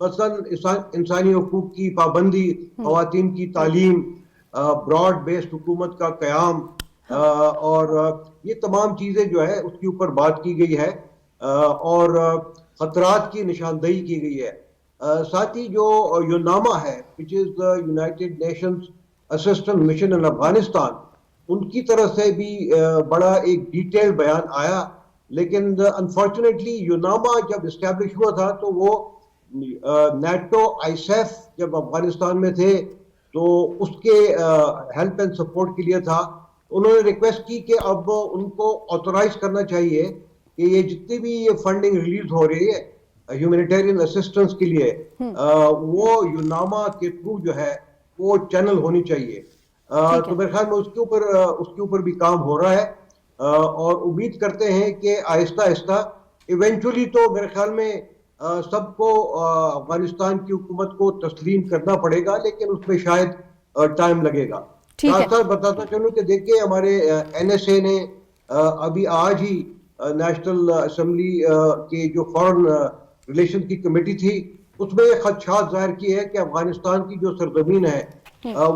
مثلاً انسانی حقوق کی پابندی، خواتین کی تعلیم، براڈ بیسڈ حکومت کا قیام، اور یہ تمام چیزیں جو ہے اس کے اوپر بات کی گئی ہے، اور خطرات کی نشاندہی کی گئی ہے۔ ساتھ ہی جو یوناما ہے which is the United Nations Assistance Mission in Afghanistan, ان کی طرف سے بھی بڑا ایک ڈیٹیل بیان آیا، لیکن انفارچونیٹلی یوناما جب اسٹیبلش ہوا تھا تو وہ نیٹو ISAF جب افغانستان میں تھے تو اس کے ہیلپ اینڈ سپورٹ کے لیے تھا۔ انہوں نے ریکویسٹ کی کہ اب ان کو آتھورائز کرنا چاہیے کہ یہ جتنی بھی یہ فنڈنگ ریلیز ہو رہی ہے ہیومینیٹیرین اسسٹنس کے لیے، وہ یوناما کے تھرو جو ہے وہ چینل ہونی چاہیے۔ تو میرے خیال میں اس کے اوپر بھی کام ہو رہا ہے، اور امید کرتے ہیں کہ آہستہ آہستہ ایونچولی تو میرے خیال میں سب کو افغانستان کی حکومت کو تسلیم کرنا پڑے گا، لیکن اس میں شاید ٹائم لگے گا۔ ساتھ ساتھ بتاتا چلوں کہ دیکھیے ہمارے NSA نے ابھی آج ہی نیشنل اسمبلی کے جو فارن ریلیشن کی کمیٹی تھی اس میں خدشات ظاہر کی ہے کہ افغانستان کی جو سرزمین ہے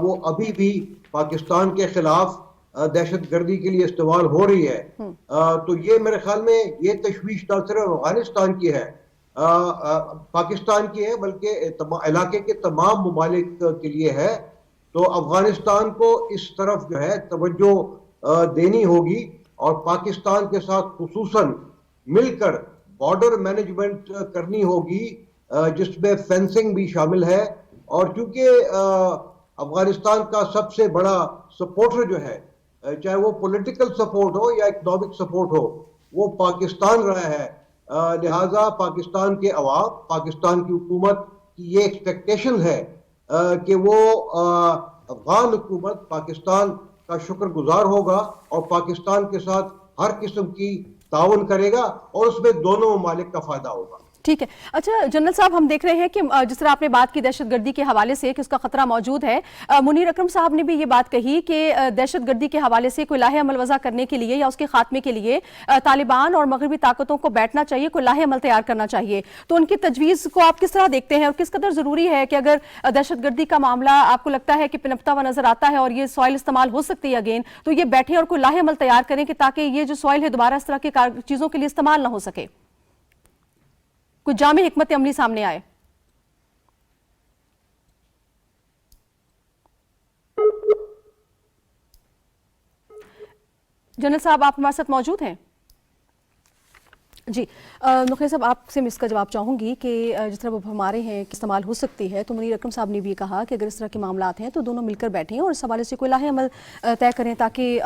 وہ ابھی بھی پاکستان کے خلاف دہشت گردی کے لیے استعمال ہو رہی ہے۔ تو یہ میرے خیال میں یہ تشویش نہ صرف افغانستان کی ہے، پاکستان کی ہے، بلکہ علاقے کے تمام ممالک کے لیے ہے۔ تو افغانستان کو اس طرف جو ہے توجہ دینی ہوگی، اور پاکستان کے ساتھ خصوصاً مل کر بارڈر مینجمنٹ کرنی ہوگی، جس میں فینسنگ بھی شامل ہے۔ اور چونکہ افغانستان کا سب سے بڑا سپورٹر جو ہے، چاہے وہ پولیٹیکل سپورٹ ہو یا اکنامک سپورٹ ہو، وہ پاکستان رہا ہے، لہٰذا پاکستان کے عوام، پاکستان کی حکومت کی یہ ایکسپیکٹیشن ہے کہ وہ افغان حکومت پاکستان کا شکر گزار ہوگا اور پاکستان کے ساتھ ہر قسم کی تعاون کرے گا، اور اس میں دونوں ممالک کا فائدہ ہوگا۔ ٹھیک ہے۔ اچھا جنرل صاحب، ہم دیکھ رہے ہیں کہ جس طرح آپ نے بات کی دہشت گردی کے حوالے سے کہ اس کا خطرہ موجود ہے، منیر اکرم صاحب نے بھی یہ بات کہی کہ دہشت گردی کے حوالے سے کوئی لاہ عمل وضع کرنے کے لیے یا اس کے خاتمے کے لیے طالبان اور مغربی طاقتوں کو بیٹھنا چاہیے، کوئی لاہ عمل تیار کرنا چاہیے۔ تو ان کی تجویز کو آپ کس طرح دیکھتے ہیں، اور کس قدر ضروری ہے کہ اگر دہشت گردی کا معاملہ آپ کو لگتا ہے کہ پنپتا ہوا نظر آتا ہے اور یہ سوائل استعمال ہو سکتی ہے اگین، تو یہ بیٹھیں اور کوئی لاہ عمل تیار کریں کہ تاکہ یہ جو سوائل ہے دوبارہ اس طرح کی چیزوں کے لیے استعمال نہ ہو سکے، کوئی جامع حکمت عملی سامنے آئے؟ جنرل صاحب آپ ہمارے ساتھ موجود ہیں؟ جی نقیہ صاحب، آپ سے میں اس کا جواب چاہوں گی کہ جس طرح وہ ہمارے ہیں کہ استعمال ہو سکتی ہے، تو منیر اکرم صاحب نے بھی یہ کہا کہ اگر اس طرح کے معاملات ہیں تو دونوں مل کر بیٹھیں اور اس حوالے سے کوئی لاہ عمل طے کریں تاکہ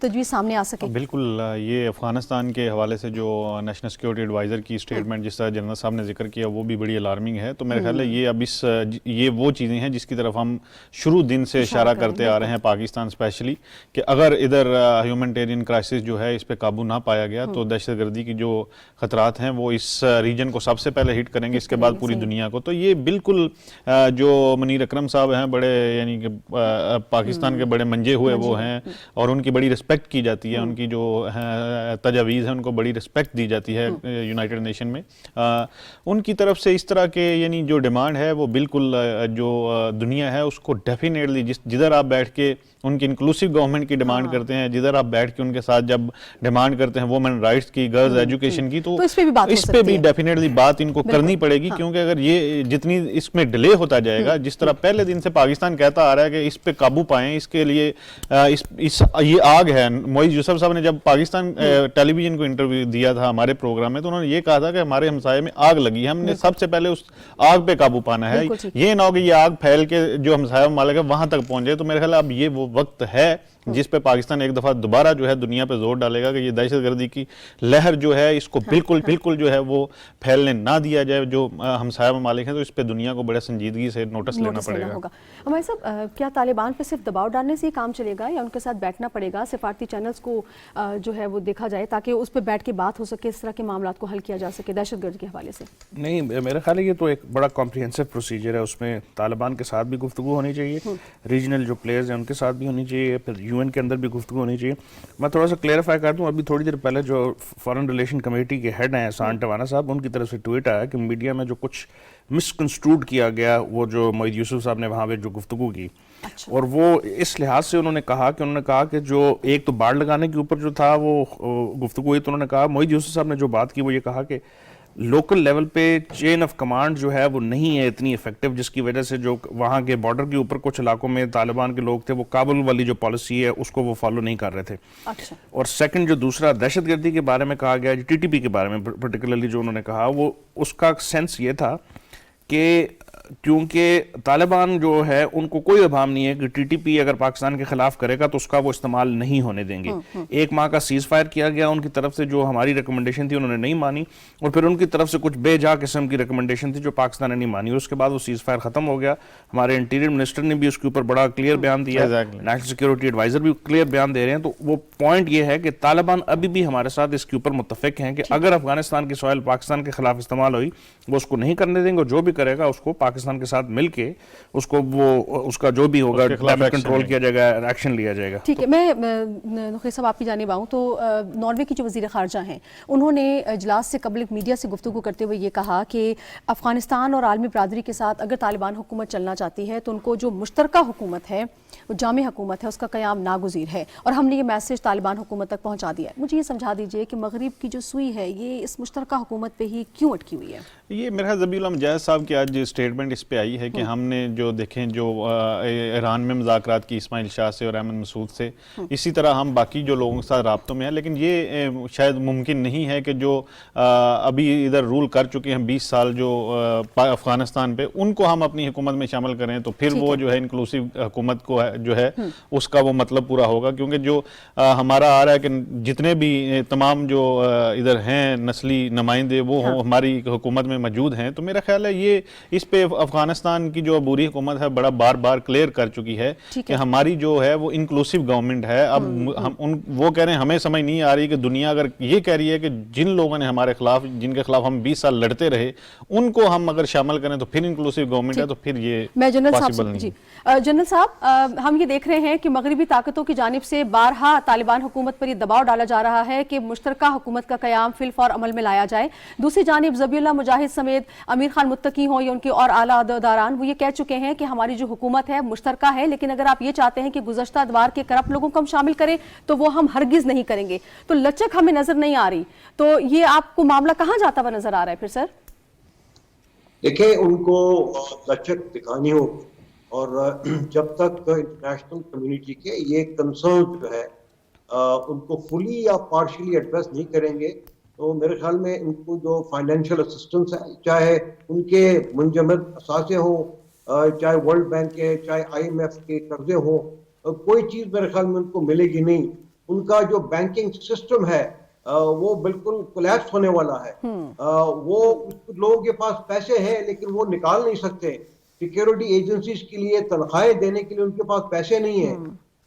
تجویز سامنے آ سکے۔ بالکل، یہ افغانستان کے حوالے سے جو نیشنل سیکورٹی ایڈوائزر کی اسٹیٹمنٹ جس طرح جنرل صاحب نے ذکر کیا وہ بھی بڑی الارمنگ ہے۔ تو میرے خیال ہے یہ اب یہ وہ چیزیں ہیں جس کی طرف ہم شروع دن سے اشارہ کرتے آ رہے ہیں، پاکستان اسپیشلی، کہ اگر ادھر ہیومنٹیرین کرائسس جو ہے اس پہ قابو نہ پایا گیا تو دہشت گردی کی جو خطرات ہیں وہ اس ریجن کو سب سے پہلے ہٹ کریں گے، اس کے بعد پوری دنیا کو۔ تو یہ بالکل جو منیر اکرم صاحب ہیں، بڑے یعنی کہ پاکستان کے بڑے منجے ہوئے وہ ہیں، اور ان کی بڑی رسپیکٹ کی جاتی ہے، ان کی جو تجاویز ہیں ان کو بڑی رسپیکٹ دی جاتی ہے یونائٹڈ نیشن میں۔ ان کی طرف سے اس طرح کے یعنی جو ڈیمانڈ ہے وہ بالکل جو دنیا ہے اس کو ڈیفینیٹلی جدھر آپ بیٹھ کے ان کی انکلوسیو گورنمنٹ کی ڈیمانڈ کرتے ہیں، جدھر آپ بیٹھ کے ان کے ساتھ جب ڈیمانڈ کرتے ہیں وومن رائٹس کی، گرلز ایجوکیشن کی، تو اس پہ بھی ڈیفینیٹلی بات ان کو کرنی پڑے گی، کیونکہ اگر یہ جتنی اس میں ڈیلے ہوتا جائے گا، جس طرح پہلے دن سے پاکستان کہتا آ رہا ہے کہ اس پہ قابو پائیں، اس کے لیے یہ آگ ہے۔ معیز یوسف صاحب نے جب پاکستان ٹیلی ویژن کو انٹرویو دیا تھا ہمارے پروگرام میں، تو انہوں نے یہ کہا تھا کہ ہمارے ہمسائے میں آگ لگی ہے، ہم نے سب سے پہلے اس آگ پہ قابو پانا ہے، یہ نہ ہو کہ یہ آگ پھیل کے جو ہمسایہ ممالک ہے وہاں تک پہنچ جائے۔ تو میرے خیال ہے اب یہ وہ وقت ہے جس پہ پاکستان ایک دفعہ دوبارہ جو ہے دنیا پہ زور ڈالے گا کہ یہ دہشت گردی کی لہر جو ہے اس کو بالکل جو ہے وہ پھیلنے نہ دیا جائے۔ جو ہمسایہ ممالک ہیں تو اس پہ دنیا کو بڑے سنجیدگی سے نوٹس لینا پڑے گا۔ ہمارے صاحب، کیا طالبان پہ صرف دباؤ ڈالنے سے ہی کام چلے گا یا ان کے ساتھ بیٹھنا پڑے گا، سفارتی چینلز کو جو ہے وہ دیکھا جائے تاکہ اس پہ بیٹھ کے بات ہو سکے، اس طرح کے معاملات کو حل کیا جا سکے دہشت گردی کے حوالے سے؟ نہیں، میرا خیال ہے یہ تو ایک بڑا کمپریہنسو پروسیجر ہے، اس میں طالبان کے ساتھ بھی گفتگو ہونی چاہیے، ریجنل جو پلیئرز ہیں ان کے ساتھ بھی بھی ہونی چاہیے, پھر UN کے اندر بھی گفتگو ہونی چاہیے. میں تھوڑا سا کلیئرفائی کر دوں, ابھی تھوڑی دیر پہلے جو فارن ریلیشن کمیٹی کے ہیڈ ہیں احسان ٹوانا صاحب, ان کی طرف سے ٹویٹ آیا کہ میڈیا میں جو کچھ مسکنسٹروڈ کیا گیا, وہ جو معید یوسف صاحب نے وہاں پہ جو گفتگو کی, اور وہ اس لحاظ سے انہوں نے کہا کہ جو ایک تو باڑ لگانے کے اوپر جو تھا وہ گفتگو ہوئی, تو انہوں نے کہا, معید یوسف صاحب نے جو بات کی وہ یہ کہا کہ لوکل لیول پہ چین آف کمانڈ جو ہے وہ نہیں ہے اتنی افیکٹو, جس کی وجہ سے جو وہاں کے بارڈر کے اوپر کچھ علاقوں میں طالبان کے لوگ تھے وہ کابل والی جو پالیسی ہے اس کو وہ فالو نہیں کر رہے تھے. اور سیکنڈ جو دوسرا دہشت گردی کے بارے میں کہا گیا, جو TTP کے بارے میں پرٹیکولرلی جو انہوں نے کہا, وہ اس کا سینس یہ تھا کہ کیونکہ طالبان جو ہے ان کو کوئی ابہام نہیں ہے کہ TTP اگر پاکستان کے خلاف کرے گا تو اس کا وہ استعمال نہیں ہونے دیں گے. 1 ماہ کا سیز فائر کیا گیا ان کی طرف سے, جو ہماری ریکمنڈیشن تھی انہوں نے نہیں مانی, اور پھر ان کی طرف سے کچھ بے جا قسم کی ریکمنڈیشن تھی جو پاکستان نے نہیں مانی, اور اس کے بعد وہ سیز فائر ختم ہو گیا. ہمارے انٹیریئر منسٹر نے بھی اس کے اوپر بڑا کلیئر بیان دیا, نیشنل سیکیورٹی ایڈوائزر بھی کلیئر بیان دے رہے ہیں. تو وہ پوائنٹ یہ ہے کہ طالبان ابھی بھی ہمارے ساتھ اس کے اوپر متفق ہیں کہ اگر افغانستان کی سوائل پاکستان کے خلاف استعمال ہوئی وہ اس کو نہیں کرنے دیں گے, اور جو بھی کرے گا اس کو پاکستان کے ساتھ مل کے اس کو وہ اس کا جو بھی ہوگا ڈیمیج کنٹرول کیا جائے گا, ایکشن لیا جائے گا. ٹھیک ہے, میں نقی صاحب آپ کی جانب آؤں تو ناروے کی جو وزیر خارجہ ہیں انہوں نے اجلاس سے قبل میڈیا سے گفتگو کرتے ہوئے یہ کہا کہ افغانستان اور عالمی برادری کے ساتھ اگر طالبان حکومت چلنا چاہتی ہے تو ان کو جو مشترکہ حکومت ہے, وہ جامع حکومت ہے, اس کا قیام ناگزیر ہے, اور ہم نے یہ میسج طالبان حکومت تک پہنچا دیا ہے. مجھے یہ سمجھا دیجئے کہ مغرب کی جو سوئی ہے یہ اس مشترکہ حکومت پہ ہی کیوں اٹکی ہوئی ہے؟ یہ میرا ذبیح اللہ مجاہد صاحب کی آج اسٹیٹمنٹ اس پہ آئی ہے کہ ہم نے جو دیکھیں جو ایران میں مذاکرات کی اسماعیل شاہ سے اور احمد مسعود سے, اسی طرح ہم باقی جو لوگوں کے ساتھ رابطوں میں ہیں, لیکن یہ شاید ممکن نہیں ہے کہ جو ابھی ادھر رول کر چکے ہیں 20 سال جو افغانستان پہ, ان کو ہم اپنی حکومت میں شامل کریں تو پھر وہ جو ہے انکلوسیو حکومت کو جو ہے اس کا وہ مطلب پورا ہوگا. کیونکہ جو ہمارا آ رہا ہے کہ جتنے بھی تمام جو ادھر ہیں نسلی نمائندے وہ ہماری حکومت میں موجود ہیں, تو میرا خیال ہے یہ اس پہ افغانستان کی جو عبوری حکومت ہے بڑا بار بار کلیئر کر چکی ہے کہ ہماری جو ہے وہ انکلوسیو گورنمنٹ ہے. اب وہ کہہ رہے ہیں ہمیں سمجھ نہیں آ رہی کہ دنیا اگر یہ کہہ رہی ہے کہ جن لوگوں نے ہمارے خلاف, جن کے خلاف ہم 20 سال لڑتے رہے, ان کو ہم اگر شامل کریں تو پھر انکلوسیو گورنمنٹ ہے, تو پھر یہ پاسبل نہیں. جنرل صاحب, ہم یہ دیکھ رہے ہیں کہ مغربی طاقتوں کی جانب سے بارہا طالبان حکومت پر یہ دباؤ ڈالا جا رہا ہے کہ مشترکہ حکومت کا قیام فی الفور عمل میں لایا جائے. دوسری جانب ذبیح اللہ مجاہد سمیت امیر خان متقی ہوں یا ان کے اور اعلیٰ عہدیداران, وہ یہ کہہ چکے ہیں کہ ہماری جو حکومت ہے مشترکہ ہے, لیکن اگر آپ یہ چاہتے ہیں کہ گزشتہ ادوار کے کرپٹ لوگوں کو ہم شامل کریں تو وہ ہم ہرگز نہیں کریں گے. تو لچک ہمیں نظر نہیں آ رہی, تو یہ آپ کو معاملہ کہاں جاتا ہوا نظر آ رہا ہے پھر؟ سر دیکھیں, ان کو لچک دکھانی ہوگی, اور جب تک انٹرنیشنل کمیونٹی کے یہ کنسرن جو ہے ان کو فلی یا پارشلی ایڈریس نہیں کریں گے, تو میرے خیال میں ان کو جو فائنینشیل اسسٹنس ہے, چاہے ان کے منجمد اثاثے ہوں, چاہے ورلڈ بینک کے, چاہے IMF کے قرضے ہوں, کوئی چیز میرے خیال میں ان کو ملے گی نہیں. ان کا جو بینکنگ سسٹم ہے وہ بالکل کولیپس ہونے والا ہے. وہ لوگوں کے پاس پیسے ہیں لیکن وہ نکال نہیں سکتے. سیکیورٹی ایجنسیز کے لیے تنخواہیں دینے کے لیے ان کے پاس پیسے نہیں ہیں,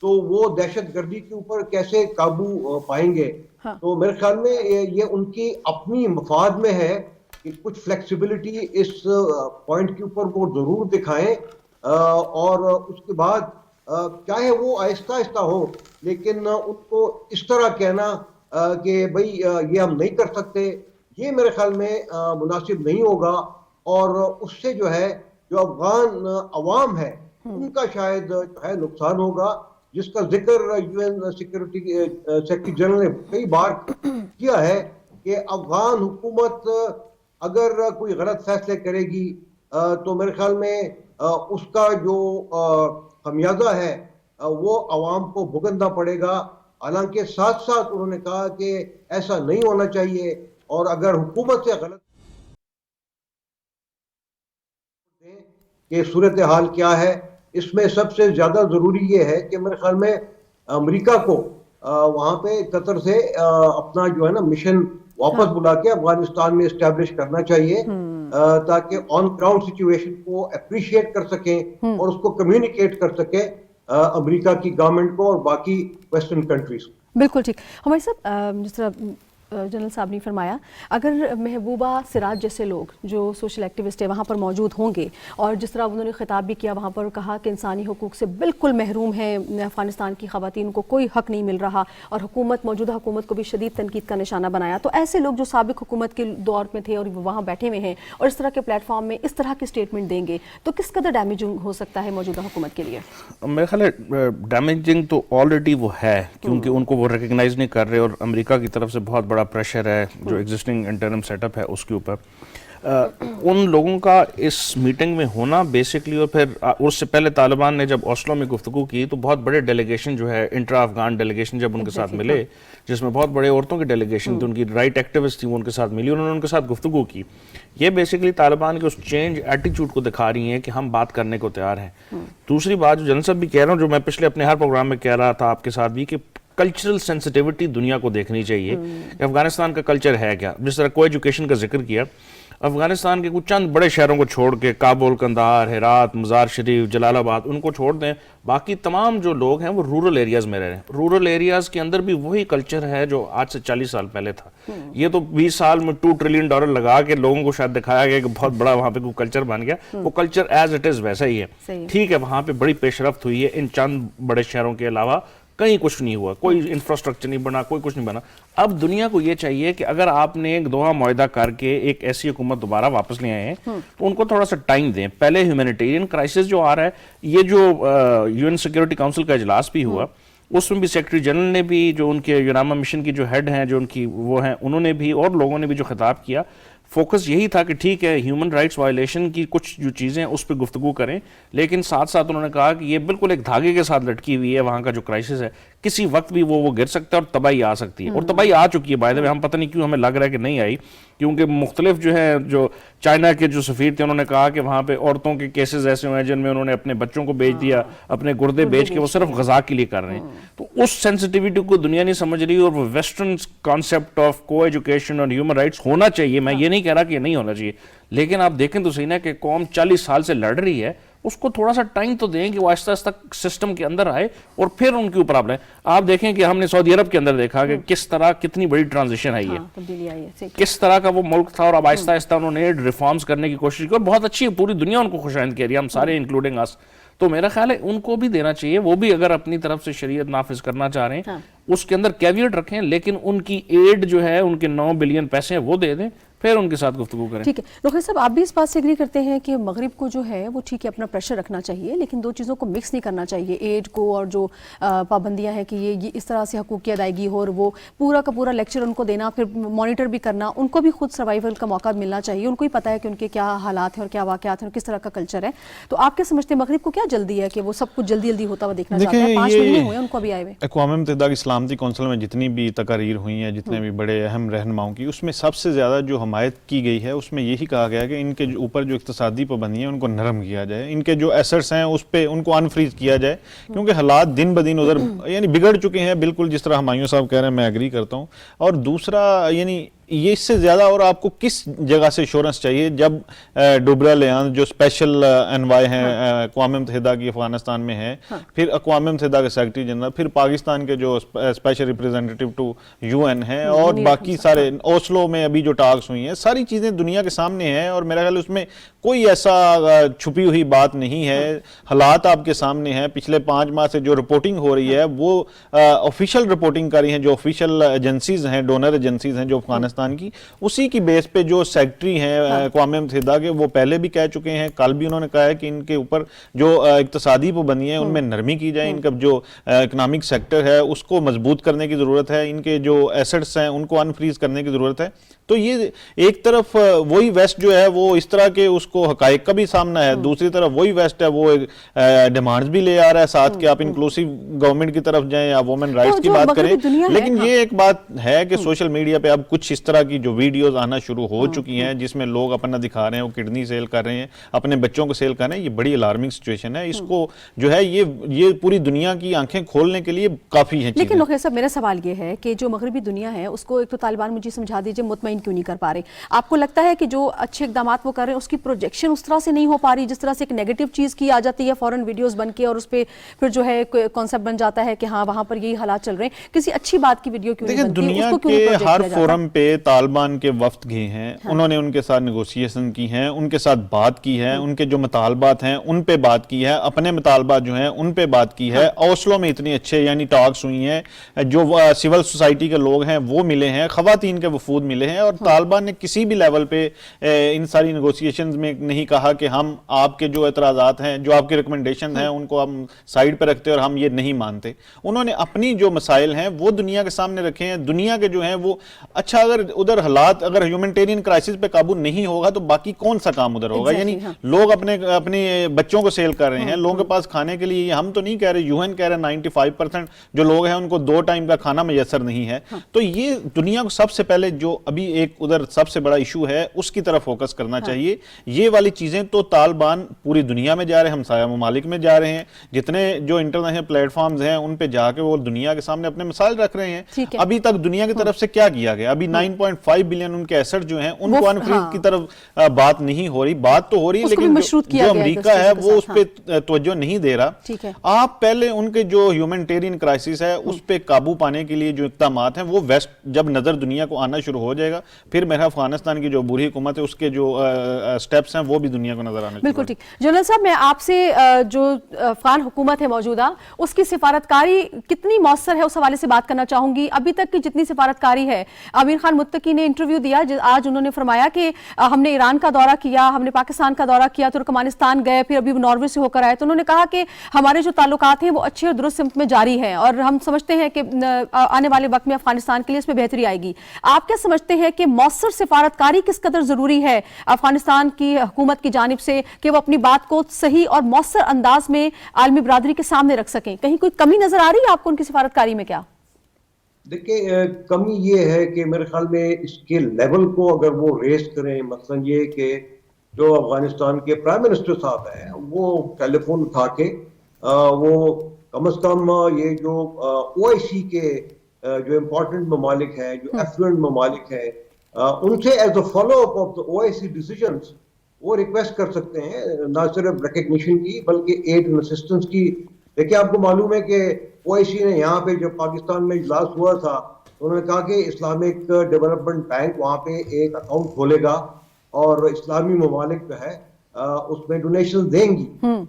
تو وہ دہشت گردی کے اوپر کیسے قابو پائیں گے؟ تو میرے خیال میں یہ ان کی اپنی مفاد میں ہے کہ کچھ فلیکسیبلٹی اس پوائنٹ کے اوپر وہ ضرور دکھائیں, اور اس کے بعد چاہے وہ آہستہ آہستہ ہو, لیکن ان کو اس طرح کہنا کہ بھئی یہ ہم نہیں کر سکتے, یہ میرے خیال میں مناسب نہیں ہوگا. اور اس سے جو ہے جو افغان عوام ہے ان کا شاید جو ہے نقصان ہوگا, جس کا ذکر UN سیکیورٹی سیکرٹری جنرل نے کئی بار کیا ہے کہ افغان حکومت اگر کوئی غلط فیصلے کرے گی تو میرے خیال میں اس کا جو خمیازہ ہے وہ عوام کو بھگتنا پڑے گا. حالانکہ ساتھ ساتھ انہوں نے کہا کہ ایسا نہیں ہونا چاہیے, اور اگر حکومت سے غلط کہ صورتحال کیا ہے, اس میں سب سے زیادہ ضروری یہ ہے کہ میرے خیال میں امریکہ کو وہاں پہ قطر سے اپنا جو ہے نا مشن واپس بلا کے افغانستان میں اسٹیبلش کرنا چاہیے, تاکہ آن گراؤنڈ سچویشن کو اپریشیٹ کر سکیں اور اس کو کمیونیکیٹ کر سکیں امریکہ کی گورنمنٹ کو اور باقی ویسٹرن کنٹریز کو. بالکل ٹھیک. ہمارے صاحب جس طرح جنرل صاحب نے فرمایا اگر محبوبہ سراج جیسے لوگ جو سوشل ایکٹیوسٹ ہیں وہاں پر موجود ہوں گے اور جس طرح انہوں نے خطاب بھی کیا وہاں پر کہا کہ انسانی حقوق سے بالکل محروم ہے افغانستان کی خواتین کو کوئی حق نہیں مل رہا اور موجودہ حکومت کو بھی شدید تنقید کا نشانہ بنایا، تو ایسے لوگ جو سابق حکومت کے دور میں تھے اور وہاں بیٹھے ہوئے ہیں اور اس طرح کے پلیٹ فارم میں اس طرح کی اسٹیٹمنٹ دیں گے تو کس قدر ڈیمیجنگ ہو سکتا ہے موجودہ حکومت کے لیے؟ میرے خیال ہے ڈیمیجنگ تو آلریڈی وہ ہے، کیونکہ ان کو وہ ریکگنائز نہیں کر رہے اور امریکہ کی طرف سے بہت بڑا پریشر ہے جو ایگزسٹنگ انٹرنم سیٹ اپ ہے اس کے اوپر۔ ان لوگوں کا اس میٹنگ میں ہونا بیسکلی، اور پھر اس سے پہلے طالبان نے جب اوسلو میں گفتگو کی تو بہت بڑے ڈیلیگیشن جو ہے انٹرا افغان ڈیلیگیشن جب ان کے ساتھ ملے، جس میں بہت بڑے عورتوں کی ڈیلیگیشن تھی، ان کی رائٹ ایکٹیوسٹ تھی، وہ ان کے ساتھ ملی، انہوں نے ان کے ساتھ گفتگو کی۔ یہ بیسکلی طالبان کے اس چینج ایٹیچیوڈ کو دکھا رہی ہیں کہ ہم بات کرنے کو تیار ہیں۔ دوسری بات جو جنرل صاحب بھی کہہ رہا ہوں، جو میں پچھلے اپنے ہر پروگرام میں کہہ رہا تھا آپ کے ساتھ بھی، کہ کلچرل سینسٹیوٹی دنیا کو دیکھنی چاہیے کہ افغانستان کا کلچر ہے کیا۔ جس طرح کو ایجوکیشن کا ذکر کیا، افغانستان کے کچھ چند بڑے شہروں کو چھوڑ کے کابل، قندھار، ہرات، مزار شریف، جلال آباد، ان کو چھوڑ دیں، باقی تمام جو لوگ ہیں وہ رورل ایریاز میں رہ رہے ہیں۔ رورل ایریاز کے اندر بھی وہی کلچر ہے جو آج سے 40 سال پہلے تھا۔ یہ تو 20 سال میں $2 ٹریلین لگا کے لوگوں کو شاید دکھایا گیا کہ بہت بڑا وہاں پہ کوئی کلچر بن گیا، وہ کلچر ایز اٹ از ویسا ہی ہے۔ ٹھیک ہے وہاں پہ بڑی پیش رفت ہوئی ہے، ان چند بڑے شہروں کے علاوہ کہیں کچھ نہیں ہوا، کوئی انفراسٹرکچر نہیں بنا، کوئی کچھ نہیں بنا۔ اب دنیا کو یہ چاہیے کہ اگر آپ نے ایک دوحہ معاہدہ کر کے ایک ایسی حکومت دوبارہ واپس لے آئے ہیں تو ان کو تھوڑا سا ٹائم دیں۔ پہلے ہیومینیٹیرین کرائسس جو آ رہا ہے، یہ جو UN سیکورٹی کاؤنسل کا اجلاس بھی ہوا، اس میں بھی سیکرٹری جنرل نے بھی، جو ان کے یوناما مشن کی جو ہیڈ ہیں، جو ان کی وہ ہیں، انہوں نے بھی اور لوگوں نے بھی جو خطاب کیا، فوکس یہی تھا کہ ٹھیک ہے ہیومن رائٹس وائلیشن کی کچھ جو چیزیں اس پہ گفتگو کریں، لیکن ساتھ ساتھ انہوں نے کہا کہ یہ بالکل ایک دھاگے کے ساتھ لٹکی ہوئی ہے وہاں کا جو کرائسس ہے، کسی وقت بھی وہ گر سکتا ہے اور تباہی آ سکتی ہے، اور تباہی آ چکی ہے۔ بائی دا وے ہم پتہ نہیں کیوں ہمیں لگ رہا ہے کہ نہیں آئی، کیونکہ مختلف جو ہے جو چائنا کے جو سفیر تھے انہوں نے کہا کہ وہاں پہ عورتوں کے کیسز ایسے ہوئے ہیں جن میں انہوں نے اپنے بچوں کو بیچ دیا، اپنے گردے بیچ کے وہ صرف غذا کے لیے کر رہے ہیں۔ تو اس سینسٹیوٹی کو دنیا نہیں سمجھ رہی، اور وہ ویسٹرن کانسیپٹ آف کو ایجوکیشن اور ہیومن رائٹس ہونا چاہیے، میں یہ نہیں کہہ رہا کہ یہ نہیں ہونا چاہیے، لیکن آپ دیکھیں تو صحیح نا کہ قوم 40 سال سے لڑ رہی ہے، اس کو تھوڑا سا ٹائم تو دیں کہ وہ آہستہ آہستہ سسٹم کے اندر آئے اور پھر ان کے اوپر آپ لیں۔ آپ دیکھیں کہ ہم نے سعودی عرب کے اندر دیکھا کہ کس طرح کتنی بڑی ٹرانزیشن آئی ہے، کس طرح کا وہ ملک تھا، اور اب آہستہ آہستہ انہوں نے ریفارمز کرنے کی کوشش کی اور بہت اچھی ہے، پوری دنیا ان کو خوش آمدید کہہ رہی ہے، ہم سارے انکلوڈنگ اس۔ تو میرا خیال ہے ان کو بھی دینا چاہیے، وہ بھی اگر اپنی طرف سے شریعت نافذ کرنا چاہ رہے ہیں اس کے اندر کیویٹ رکھیں، لیکن ان کی ایڈ جو ہے، ان کے 9 بلین پیسے ہیں وہ دے دیں، پھر ان کے ساتھ گفتگو کریں۔ ٹھیک ہے نوخیر صاحب، آپ بھی اس بات سے اگری کرتے ہیں کہ مغرب کو جو ہے وہ ٹھیک ہے اپنا پریشر رکھنا چاہیے، لیکن دو چیزوں کو مکس نہیں کرنا چاہیے، ایڈ کو اور جو پابندیاں ہیں کہ یہ اس طرح سے حقوق کی ادائیگی ہو، اور وہ پورا کا پورا لیکچر ان کو دینا، پھر مانیٹر بھی کرنا، ان کو بھی خود سروائیول کا موقع ملنا چاہیے، ان کو ہی پتہ ہے کہ ان کے کیا حالات ہیں اور کیا واقعات ہیں اور کس طرح کا کلچر ہے۔ تو آپ کیا سمجھتے ہیں مغرب کو کیا جلدی ہے کہ وہ سب کچھ جلدی جلدی ہوتا ہوا دیکھنا چاہتے ہیں؟ 5 مہینے ہوئے ان کو بھی آئے ہوئے۔ اقوام متحدہ کی سلامتی کونسل میں جتنی بھی تقاریر ہوئی ہیں، جتنے بھی بڑے اہم رہنماؤں کی، اس میں سب سے زیادہ جو حمایت کی گئی ہے اس میں یہی کہا گیا کہ ان کے اوپر جو اقتصادی پابندیاں ہیں ان کو نرم کیا جائے، ان کے جو ایسٹس ہیں اس پہ ان کو انفریز کیا جائے، کیونکہ حالات دن بدن ادھر یعنی بگڑ چکے ہیں، بالکل جس طرح ہمایوں صاحب کہہ رہے ہیں، میں ایگری کرتا ہوں۔ اور دوسرا یعنی یہ اس سے زیادہ اور آپ کو کس جگہ سے ایشورنس چاہیے جب ڈوبرا لیان جو اسپیشل انوائے ہیں اقوام متحدہ کی افغانستان میں ہے، پھر اقوام متحدہ کے سیکرٹری جنرل، پھر پاکستان کے جو اسپیشل ریپریزنٹیٹیو ٹو UN ہیں، اور باقی سارے اوسلو میں ابھی جو ٹاکس ہوئی ہیں، ساری چیزیں دنیا کے سامنے ہیں، اور میرا خیال اس میں کوئی ایسا چھپی ہوئی بات نہیں ہے، حالات آپ کے سامنے ہیں۔ پچھلے 5 ماہ سے جو رپورٹنگ ہو رہی ہے وہ آفیشیل رپورٹنگ کر رہی ہیں جو آفیشیل ایجنسیز ہیں، ڈونر ایجنسیز ہیں جو افغانستان کی، اسی کی بیس پہ جو سیکرٹری ہیں اقوام متحدہ کے، وہ پہلے بھی کہہ چکے ہیں، کل بھی انہوں نے کہا ہے کہ ان کے اوپر جو اقتصادی پابندیاں ہیں ان میں نرمی کی جائے، ان کا جو اکنامک سیکٹر ہے اس کو مضبوط کرنے کی ضرورت ہے، ان کے جو ایسٹس ہیں ان کو انفریز کرنے کی ضرورت ہے۔ تو یہ ایک طرف وہی ویسٹ جو ہے وہ اس طرح کے اس کو حقائق کا بھی سامنا ہے، دوسری طرف وہی ویسٹ ہے وہ ڈیمانڈز بھی لے آ رہا ہے ساتھ کہ آپ انکلوسیو گورنمنٹ کی طرف جائیں یا وومن رائٹس کی بات کریں، لیکن یہ ایک بات ہے کہ سوشل میڈیا پہ اب کچھ اس طرح طرح کی جو ویڈیوز آنا شروع ہو چکی ہیں جس میں لوگ اپنا دکھا رہے ہیں وہ کڈنی سیل کر رہے ہیں, اپنے بچوں کو سیل کر رہے ہیں, یہ بڑی الارمنگ سچویشن ہے. اس کو جو ہے یہ پوری دنیا کی آنکھیں کھولنے کے لیے کافی ہیں. لیکن نوخیر صاحب, میرا سوال یہ ہے کہ جو مغربی دنیا ہے اس کو ایک تو طالبان مجھے سمجھا دیجئے مطمئن کیوں نہیں کر پا رہے؟ آپ کو لگتا ہے کہ جو اچھے اقدامات وہ کر رہے ہیں اس کی پروجیکشن اس طرح سے نہیں ہو پا رہی جس طرح سے ایک نیگیٹو چیز کی آ جاتی ہے فوراً ویڈیوز بن کے اور اس پہ پھر جو ہے کانسیپٹ بن جاتا ہے کہ ہاں وہاں پر یہی حالات چل رہے ہیں, کسی اچھی بات کی ویڈیو کیوں نہیں بنتی؟ دنیا کے ہر فورم پہ طالبان کے وفد گئے ہیں, انہوں نے ان کے ساتھ نیگوسیشن کی ہیں, ان کے ساتھ بات کی ہے, ان کے جو مطالبات ہیں ان پہ بات کی ہے, اپنے مطالبات جو ہیں ان پہ بات کی ہے. اوسلو میں اتنی اچھے یعنی ٹاکس ہوئی ہیں, جو سول سوسائٹی کے لوگ ہیں وہ ملے ہیں, خواتین کے وفود ملے ہیں, اور طالبان نے کسی بھی لیول پہ ان ساری نیگوسیشنز میں نہیں کہا کہ ہم آپ کے جو اعتراضات ہیں, جو آپ کے ریکمنڈیشن ہیں ان کو ہم سائیڈ پہ رکھتے اور ہم یہ نہیں مانتے. انہوں نے اپنی جو مسائل ہیں وہ دنیا کے سامنے رکھے ہیں. دنیا کے جو ہیں وہ اچھا اگر ادھر حالات اگر ہیومنٹیرین کرائسس پہ قابو نہیں ہوگا تو باقی کون سا کام ادھر ہوگا؟ یعنی لوگ اپنے بچوں کو سیل کر رہے ہیں, لوگوں کے پاس کھانے کے لیے, ہم تو نہیں کہہ رہے, یو این کہہ رہے 95% جو لوگ ہیں ان کو 2 ٹائم کا کھانا میسر نہیں ہے. تو یہ دنیا کو سب سے پہلے جو ابھی ایک ادھر سب سے بڑا ایشو ہے اس کی طرف فوکس کرنا چاہیے. یہ والی چیزیں تو طالبان پوری دنیا میں جا رہے ہیں, ہمسایہ ممالک میں جا رہے ہیں, جتنے جو انٹرنیشنل پلیٹ فارمز ہیں ان پہ جا کے وہ دنیا کے سامنے اپنے مسائل رکھ رہے ہیں. ابھی تک دنیا کی طرف سے کیا کیا گیا؟ ابھی 9.5 بلین ان کے ایسٹ جو ہیں ان کو انفرید کی طرف بات نہیں ہو رہی. بات تو ہو رہی ہے لیکن جو امریکہ ہے وہ اس پہ توجہ نہیں دے رہا. آپ پہلے ان کے جو ہیومنٹیرین کرائسس ہے اس پہ قابو پانے کے لیے جو اقدامات ہیں وہ ویسٹ جب نظر دنیا کو آنا شروع ہو جائے گا, پھر میرا افغانستان کی جو بری حکومت ہے اس کے جو سٹیپس ہیں وہ بھی دنیا کو نظر آنے. بالکل ٹھیک. جنرل صاحب, میں آپ سے جو افغان حکومت ہے موجودہ اس کی سفارتکاری کتنی مؤثر ہے اس حوالے سے بات کرنا چاہوں گی. ابھی تک کی جتنی سفارتکاری ہے, امیر خان متقی نے انٹرویو دیا آج, انہوں نے فرمایا کہ ہم نے ایران کا دورہ کیا, ہم نے پاکستان کا دورہ کیا, ترکمانستان گئے, پھر ابھی ناروے سے ہو کر آئے. تو انہوں نے کہا کہ ہمارے جو تعلقات ہیں وہ اچھے اور درست سمت میں جاری ہیں اور ہم سمجھتے ہیں کہ آنے والے وقت میں افغانستان کے لیے اس میں بہتری آئے گی. آپ کیا سمجھتے ہیں کہ مؤثر سفارتکاری کس قدر ضروری ہے افغانستان کی حکومت کی جانب سے کہ وہ اپنی بات کو صحیح اور مؤثر انداز میں عالمی برادری کے سامنے رکھ سکیں؟ کہیں کوئی کمی نظر آ رہی ہے آپ کو ان کی سفارتکاری میں؟ کیا دیکھیں, کمی یہ ہے کہ میرے خیال میں اس کے لیول کو اگر وہ ریز کریں, مثلا یہ کہ جو افغانستان کے پرائم منسٹر صاحب ہیں وہ ٹیلی فون اٹھا کے وہ کم از کم یہ جو او آئی سی کے جو امپورٹنٹ ممالک ہیں, جو ایفلوئنٹ ممالک ہیں, ان سے as a follow up of the O I C decisions وہ ریکویسٹ کر سکتے ہیں, نہ صرف ریکگنیشن کی بلکہ ایڈ اینڈ اسسٹنس کی. دیکھیں, آپ کو معلوم ہے کہ او آئی سی نے یہاں پہ جب پاکستان میں اجلاس ہوا تھا انہوں نے کہا کہ اسلامک ڈیولپمنٹ بینک وہاں پہ ایک اکاؤنٹ کھولے گا اور اسلامی ممالک جو ہے اس میں ڈونیشن دیں گی.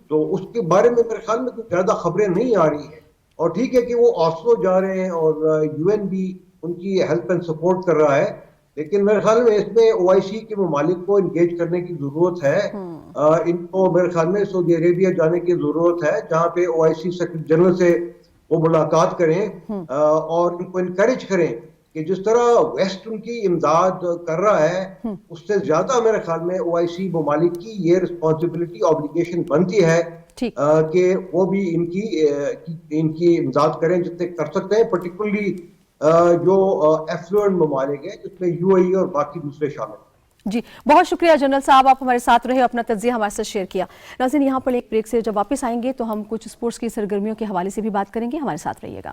تو اس کے بارے میں میرے خیال میں کوئی زیادہ خبریں نہیں آ رہی ہیں. اور ٹھیک ہے کہ وہ اوسلو جا رہے ہیں اور یو این بھی ان کی ہیلپ اینڈ سپورٹ کر رہا ہے, لیکن میرے خیال میں اس میں او آئی سی کے ممالک کو انگیج کرنے کی ضرورت ہے. ان کو میرے خیال میں سعودی عربیہ جانے کی ضرورت ہے جہاں پہ او آئی سی سیکرٹری جنرل سے وہ ملاقات کریں اور ان کو انکریج کریں کہ جس طرح ویسٹ ان کی امداد کر رہا ہے اس سے زیادہ میرے خیال میں او آئی سی ممالک کی یہ رسپانسبلٹی آبلیگیشن بنتی ہے کہ وہ بھی ان کی امداد کریں جتنے کر سکتے ہیں, پرٹیکولرلی جو ایفلوئنٹ ممالک ہیں جس میں یو اے ای اور باقی دوسرے شامل ہیں. جی, بہت شکریہ جنرل صاحب, آپ ہمارے ساتھ رہے, اپنا تجزیہ ہمارے ساتھ شیئر کیا. ناظرین, یہاں پر ایک بریک سے جب واپس آئیں گے تو ہم کچھ اسپورٹس کی سرگرمیوں کے حوالے سے بھی بات کریں گے. ہمارے ساتھ رہیے گا.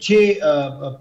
6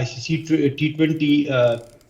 ICC T20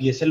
PSL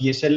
PSL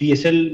PSL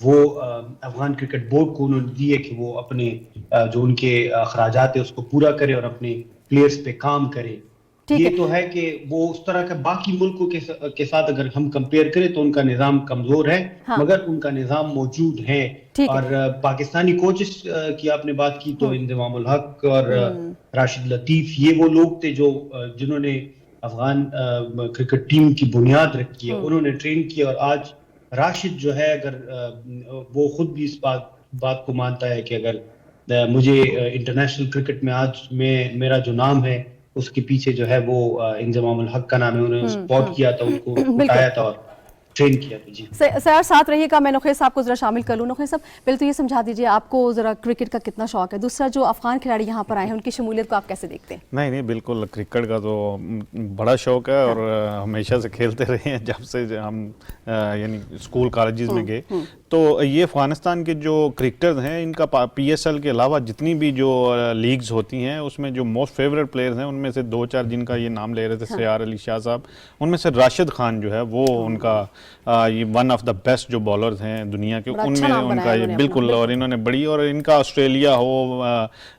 وہ افغان کرکٹ بورڈ کو انہوں نے دی ہے کہ وہ اپنے جو ان کے اخراجات ہیں اس کو پورا کرے اور اپنے پلیئرز پہ کام کرے. یہ تو ہے کہ وہ اس طرح کا باقی ملکوں کے ساتھ اگر ہم کمپیئر کریں تو ان کا نظام کمزور ہے, مگر ان کا نظام موجود ہے. اور پاکستانی کوچز کی آپ نے بات کی تو انضمام الحق اور راشد لطیف, یہ وہ لوگ تھے جنہوں نے افغان کرکٹ ٹیم کی بنیاد رکھی ہے, انہوں نے ٹرین کیا. اور آج راشد جو ہے, اگر وہ خود بھی اس بات کو مانتا ہے کہ اگر مجھے انٹرنیشنل کرکٹ میں آج میرا جو نام ہے اس کے پیچھے جو ہے وہ انضمام الحق کا نام ہے. انہوں نے سپورٹ کیا تھا, ان کو اٹھایا تھا اور ٹرین کیا تھا. جی سیار ساتھ رہیے گا, میں نخیس صاحب کو ذرا شامل کر لوں. نخیس صاحب پہلے تو یہ سمجھا دیجیے آپ کو ذرا کرکٹ کا کتنا شوق ہے, دوسرا جو افغان کھلاڑی یہاں پر آئے ہیں ان کی شمولیت کو آپ کیسے دیکھتے ہیں؟ نہیں بالکل, کرکٹ کا تو بڑا شوق ہے اور ہمیشہ سے کھیلتے رہے ہیں جب سے ہم یعنی اسکول کالجز میں گئے. تو یہ افغانستان کے جو کرکٹرز ہیں ان کا پی ایس ایل کے علاوہ جتنی بھی جو لیگز ہوتی ہیں اس میں جو موسٹ فیوریٹ پلیئرز ہیں ان میں سے 2-4 جن کا یہ نام لے رہے تھے سیار علی شاہ صاحب, ان میں سے راشد خان جو ہے وہ ان کا یہ ون آف دا بیسٹ جو بالرز ہیں دنیا کے, ان میں ان کا یہ بالکل, اور انہوں نے بڑی, اور ان کا آسٹریلیا ہو,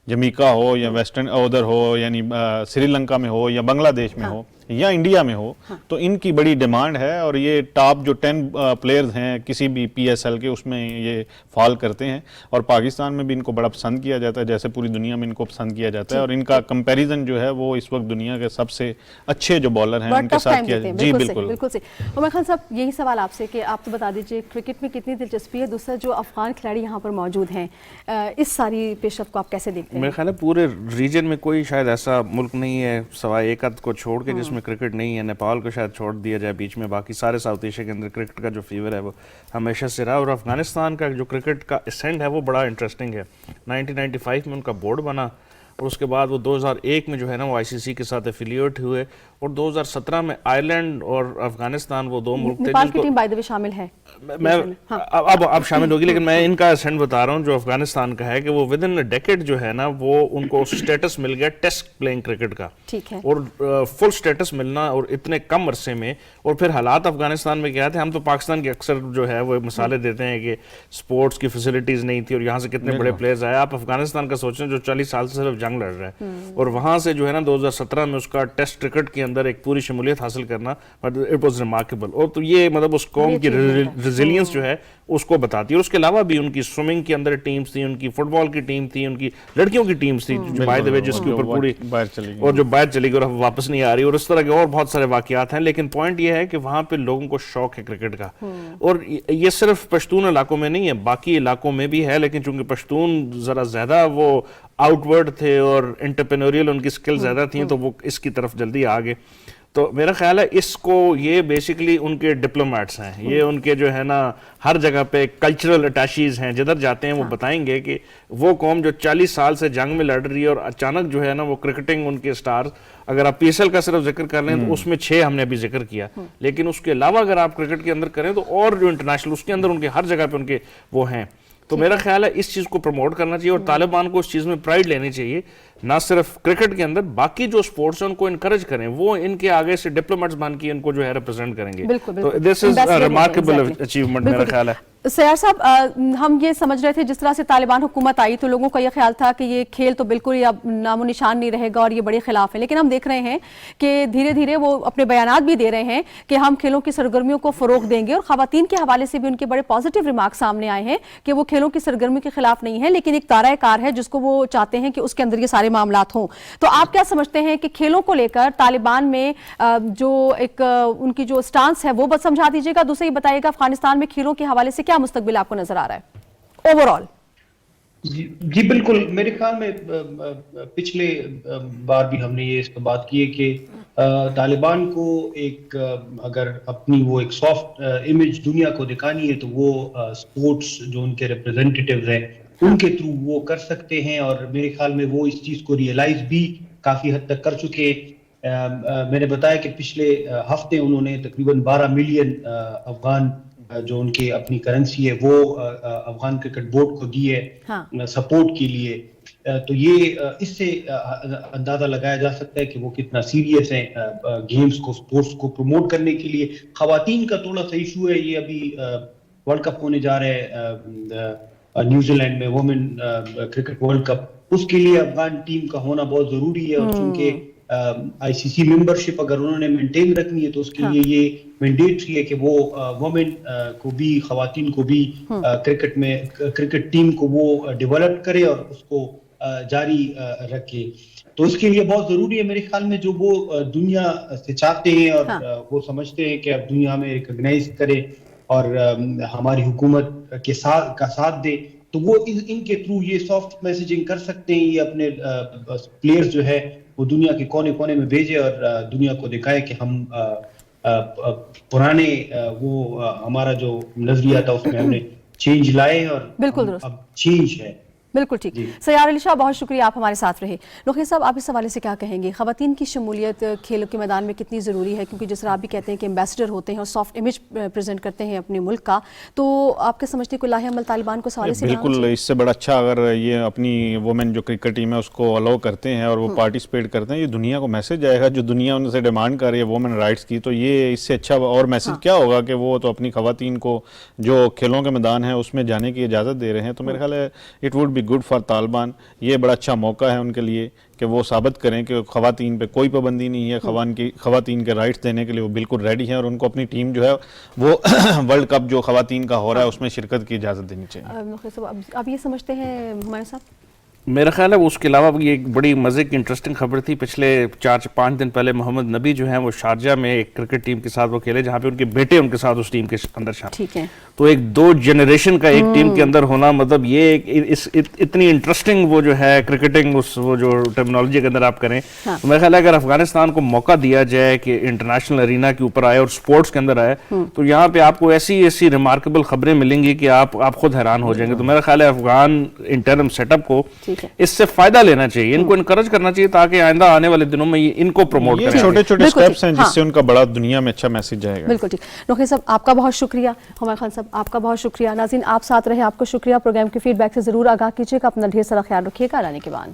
جمیکا ہو یا ویسٹرن ادھر ہو یعنی سری لنکا میں ہو یا بنگلہ دیش میں ہو یا انڈیا میں ہو, تو ان کی بڑی ڈیمانڈ ہے. اور یہ ٹاپ جو 10 پلیئرز ہیں کسی بھی پی ایس ایل کے اس میں یہ فال کرتے ہیں, اور پاکستان میں بھی ان کو بڑا پسند کیا جاتا ہے جیسے پوری دنیا میں ان کو پسند کیا جاتا ہے. اور ان کا کمپیریزن جو ہے وہ اس وقت دنیا کے سب سے اچھے جو بالر ہیں ان کے ساتھ کیا جاتا ہے. جی بالکل صحیح. عمر خان صاحب یہی سوال آپ سے کہ آپ تو بتا دیجیے کرکٹ میں کتنی دلچسپی ہے, دوسرا جو افغان کھلاڑی یہاں پر موجود ہیں اس ساری پیش رفت کو آپ کیسے دیکھتے ہیں؟ میرے خیال ہے پورے ریجن میں کوئی شاید ایسا ملک نہیں ہے سوائے ایک آدھ کو چھوڑ کے جس میں کرکٹ نہیں ہے. نیپال کو شاید چھوڑ دیا جائے بیچ میں, باقی سارے ساؤتھ ایشیا کے اندر کرکٹ کا جو فیور ہے وہ ہمیشہ سے رہا. اور افغانستان کا جو کرکٹ کا اسینڈ ہے وہ بڑا انٹرسٹنگ ہے. 1995 میں ان کا بورڈ بنا اور اس کے بعد وہ 2001 میں جو ہے نا وہ آئی سی سی کے ساتھ ایفیلیٹ ہوئے, اور 2017 میں آئرلینڈ اور افغانستان وہ 2 ملک تھے. نیپال کی ٹیم بائی دی وے شامل ہے, میں اب شامل ہوگی, لیکن میں ان کا اسینڈ بتا رہا ہوں جو افغانستان کا ہے کہ وہ ود ان ڈیکیڈ جو ہے نا وہ ان کو سٹیٹس مل گیا ٹیسٹ پلینگ کرکٹ کا, اور فل سٹیٹس ملنا اور اتنے کم عرصے میں. اور پھر حالات افغانستان میں کیا تھے, ہم تو پاکستان کے اکثر جو ہے وہ مثالیں دیتے ہیں کہ سپورٹس کی فیسلٹیز نہیں تھی اور یہاں سے کتنے بڑے پلیئرز آئے. آپ افغانستان کا سوچیں جو 40 سال سے صرف جنگ لڑ رہا ہے, اور وہاں سے جو ہے نا 2017 میں اس کا ٹیسٹ کرکٹ کے اندر ایک پوری شمولیت حاصل کرنا, اٹ واز ریمارکیبل. اور تو یہ مطلب اس قوم کی ریزیلینس جو ہے اس کو بتاتی ہے. اور اس کے علاوہ بھی ان کی سوئمنگ کے اندر ٹیمز تھی, ان کی فٹ بال کی ٹیم تھی, ان کی لڑکیوں کی ٹیمز تھی جو بائی دی وے جس کے اوپر پوری اور جو باہر چلی گئی اور واپس نہیں آ رہی, اور اس طرح کے اور بہت سارے واقعات ہیں. لیکن پوائنٹ یہ ہے کہ وہاں پہ لوگوں کو شوق ہے کرکٹ کا, اور یہ صرف پشتون علاقوں میں نہیں ہے, باقی علاقوں میں بھی ہے. لیکن چونکہ پشتون ذرا زیادہ وہ آؤٹ ورڈ تھے اور انٹرپرینوریل ان کی سکل زیادہ تھیں تو وہ اس کی طرف جلدی آگے. تو میرا خیال ہے اس کو یہ بیسیکلی ان کے ڈپلومیٹس ہیں, یہ ان کے جو ہے نا ہر جگہ پہ کلچرل اٹیچیز ہیں, جدھر جاتے ہیں وہ بتائیں گے کہ وہ قوم جو 40 سال سے جنگ میں لڑ رہی ہے اور اچانک جو ہے نا وہ کرکٹنگ ان کے سٹارز, اگر آپ پی ایس ایل کا صرف ذکر کر لیں تو اس میں 6 ہم نے ابھی ذکر کیا, لیکن اس کے علاوہ اگر آپ کرکٹ کے اندر کریں تو اور جو انٹرنیشنل اس کے اندر ان کے ہر جگہ پہ ان کے وہ ہیں. تو میرا خیال ہے اس چیز کو پروموٹ کرنا چاہیے, اور طالبان کو اس چیز میں پرائیڈ لینی چاہیے, نہ صرف کرکٹ کے اندر, باقی جو سپورٹس ہیں ان کو انکریج کریں, وہ ان کے آگے سے ڈپلومیٹس بن کے ان کو جو ہے ریپرزینٹ کریں گے. تو دس از ریمارکیبل اچیومنٹ میرا خیال ہے. سیار صاحب ہم یہ سمجھ رہے تھے جس طرح سے طالبان حکومت آئی تو لوگوں کا یہ خیال تھا کہ یہ کھیل تو بالکل ہی اب نام و نشان نہیں رہے گا اور یہ بڑے خلاف ہے, لیکن ہم دیکھ رہے ہیں کہ دھیرے دھیرے وہ اپنے بیانات بھی دے رہے ہیں کہ ہم کھیلوں کی سرگرمیوں کو فروغ دیں گے, اور خواتین کے حوالے سے بھی ان کے بڑے پازیٹیو ریمارک سامنے آئے ہیں کہ وہ کھیلوں کی سرگرمی کے خلاف نہیں ہے, لیکن ایک دائرہ کار ہے جس کو وہ چاہتے ہیں کہ اس کے اندر یہ سارے معاملات ہوں. تو آپ کیا سمجھتے ہیں کہ کھیلوں کو لے کر طالبان میں جو ایک ان کی جو سٹانس ہے وہ بس سمجھا دیجیے گا, دوسرے یہ بتائیے گا افغانستان میں کھیلوں کے حوالے سے کیا مستقبل آپ کو نظر آ رہا ہے اوور آل؟ جی بالکل, میرے خیال میں پچھلے بار بھی ہم نے یہ اس پر بات کی ہے کہ طالبان کو ایک اگر اپنی وہ ایک سافٹ امیج دنیا کو دکھانی ہے تو وہ سپورٹس جو ان کے ریپرزینٹیٹیوز ہیں ان کے تھرو وہ کر سکتے ہیں, اور میرے خیال میں وہ اس چیز کو ریئلائز بھی کافی حد تک کر چکے. میں نے بتایا کہ پچھلے ہفتے انہوں نے تقریباً 12 ملین افغان جو ان کی اپنی کرنسی ہے وہ افغان کرکٹ بورڈ کو دی ہے سپورٹ کے لیے. تو یہ اس سے اندازہ لگایا جا سکتا ہے کہ وہ کتنا سیریس ہیں گیمز کو, سپورٹس کو پروموٹ کرنے کے لیے. خواتین کا تھوڑا سا ایشو ہے, یہ ابھی ورلڈ کپ ہونے جا رہا ہے نیوزی لینڈ میں، وومن کرکٹ ورلڈ کپ، اس کے لیے افغان ٹیم کا ہونا بہت ضروری ہے، اور چونکہ آئی سی سی ممبرشپ اگر انہوں نے مینٹین رکھنی ہے تو اس کے لیے یہ مینڈیٹری ہے کہ وہ وومن کو بھی، خواتین کو بھی کرکٹ میں، کرکٹ ٹیم کو وہ ڈیولپ کرے اور اس کو جاری رکھے. تو اس کے لیے بہت ضروری ہے میرے خیال میں، جو وہ دنیا سے چاہتے ہیں اور وہ سمجھتے ہیں کہ اب دنیا میں ریکگنائز کرے اور ہماری حکومت کے ساتھ دے، تو وہ ان کے تھرو یہ سافٹ میسیجنگ کر سکتے ہیں. یہ اپنے پلیئرز جو ہے وہ دنیا کے کونے کونے میں بھیجے اور دنیا کو دکھائے کہ ہم پرانے وہ ہمارا جو نظریہ تھا اس میں ہم نے چینج لائے اور اب چینج ہے. بالکل ٹھیک. سیار علی شاہ، بہت شکریہ، آپ ہمارے ساتھ رہے. نوخیل صاحب، آپ اس حوالے سے کیا کہیں گے؟ خواتین کی شمولیت کھیلوں کے میدان میں کتنی ضروری ہے؟ کیونکہ جس طرح آپ بھی کہتے ہیں کہ ایمبیسڈر ہوتے ہیں اور سافٹ امیج پریزنٹ کرتے ہیں اپنے ملک کا، تو آپ کے سمجھتے کوئی لاہ عمل طالبان کو سوالے سے بالکل اس سے بڑا اچھا اگر یہ اپنی وومن جو کرکٹ ٹیم ہے اس کو الاؤ کرتے ہیں اور وہ پارٹیسپیٹ کرتے ہیں، یہ دنیا کو میسج آئے گا جو دنیا ان سے ڈیمانڈ کر رہی ہے وومن رائٹس کی. تو یہ اس سے اچھا اور میسج کیا ہوگا کہ وہ تو اپنی خواتین کو جو کھیلوں کے میدان ہے اس میں جانے کی اجازت دے رہے ہیں. تو میرے خیال ہے it would be good for Taliban. یہ بڑا اچھا موقع ہے ان کے لیے کہ وہ ثابت کریں کہ خواتین پہ کوئی پابندی نہیں ہے، خواتین کے رائٹس دینے کے لیے وہ بالکل ریڈی ہیں، اور ان کو اپنی ٹیم جو ہے وہ ورلڈ کپ جو خواتین کا ہو رہا ہے اس میں شرکت کی اجازت دینی چاہیے. آپ یہ سمجھتے ہیں ہمارے صاحب؟ میرا خیال ہے اس کے علاوہ یہ ایک بڑی مزے کی انٹرسٹنگ خبر تھی. پچھلے 4-5 دن پہلے محمد نبی جو ہیں وہ شارجہ میں ایک کرکٹ ٹیم کے ساتھ وہ کھیلے جہاں پہ ان کے بیٹے ان کے ساتھ اس ٹیم کے اندر شامل. تو ایک 2 جنریشن کا ایک ٹیم کے اندر ہونا، مطلب یہ اتنی انٹرسٹنگ وہ جو ہے کرکٹنگ، وہ جو ٹرمینالوجی کے اندر آپ کریں. میرا خیال ہے اگر افغانستان کو موقع دیا جائے کہ انٹرنیشنل ارینا کے اوپر آئے اور سپورٹس کے اندر آئے تو یہاں پہ آپ کو ایسی ریمارکیبل خبریں ملیں گی کہ آپ خود حیران ہو جائیں گے. تو میرا خیال ہے افغان انٹرم سیٹ اپ کو اس سے فائدہ لینا چاہیے، ان کو انکریج کرنا چاہیے تاکہ آئندہ آنے والے دنوں میں ان کو پروموٹ کریں. چھوٹے چھوٹے سٹیپس ہیں جس سے ان کا بڑا دنیا میں اچھا میسج جائے گا. بالکل ٹھیک. نوخیل صاحب آپ کا بہت شکریہ. ہمایوں خان صاحب آپ کا بہت شکریہ. ناظرین آپ ساتھ رہے، آپ کو شکریہ. پروگرام کی فیڈ بیک سے ضرور آگاہ کیجیے گا. اپنا ڈھیر سارا خیال رکھیے گا. اعلان کے بعد